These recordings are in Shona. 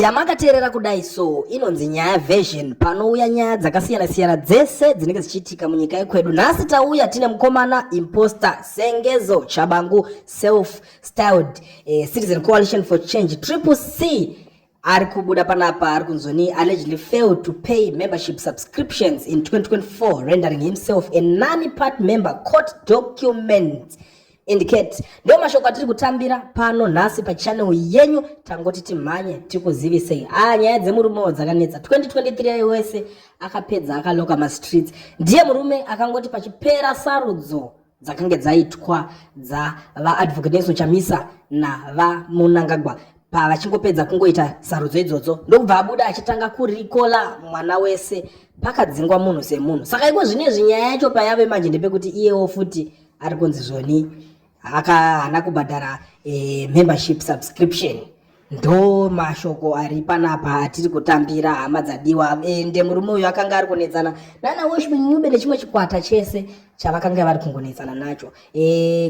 Yamakateerera kudai so inonzi nyaya version panouya nyaya dzakasiyana-siyana dzese dzinenge dzichiitika munyika yekwedu. Nhasi tauya tine mukomana imposter Sengezo Chabangu self-styled Citizen Coalition for Change CCC ari kubuda panapa ari kunzoni allegedly failed to pay membership subscriptions in 2024 rendering himself a non-part member. Court documents indicate. Ndio mashoko atiri kutambira pano nhasi pa channel yenyu tangoti timhanye tikuzivisei nyaya dzemurume dzakanetsa 2023 yose akapedza akaloka ma-streets. Ndiye murume akangoti pachipera sarudzo dzakange dzaitwa advocate Nelson Chamisa Munangagwa pavachingopedza kungoita sarudzo idzodzo ndokubva abuda achitanga kurikola mwana wese pakadzingwa munhu semunhu. Saka iko zvinezvi nyaya yacho payave manje ndepekuti iyewo futi ari kunzi zvoni hana kubhadhara membership subscription. Ndo mashoko ari panapa atiri kutambira hama dzadiwa. Ende murume uyu akanga ari kunetsana nana Worship Nyube nechimwe chikwata chese chavakanga vari kungonetsana nacho.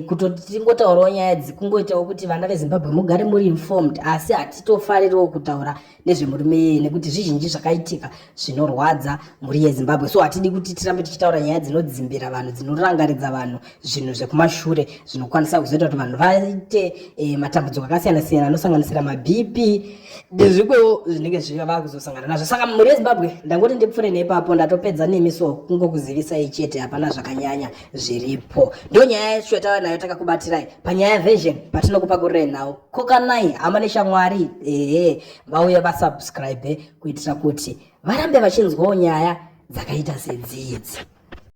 Kutoti tingotaurawo nyaya dzikungoitawo kuti vana veZimbabwe mugare muri informed, asi hatitofaririwo kutaura nezvemurume nekuti zvizhinji zvakaitika zvinorwadza muri yeZimbabwe. So hatidi kuti tirambe tichitaura nyaya dzinodzimbira vanhu, dzinorangaridza vanhu zvinhu zvekumashure zvinokwanisa kuzoita kuti vanhu vaite matambudziko akasiyana-siyana anosanganisira maBP nezvimwewo zvinenge zvava kuzosangana nazvo. Saka muri yeZimbabwe ndangoti ndipfure nepapo ndatopedza nemi, so kungokuzivisai chete, hapana zvakanyanya zviripo. Ndio nyaya yacho yatanayo takakubatirai panyaya version patinokupa kurei nawo kokanai hama neshamwari vauye vasubscribe kuitira kuti varambe vachinzwawo nyaya dzakaita sedzidzi.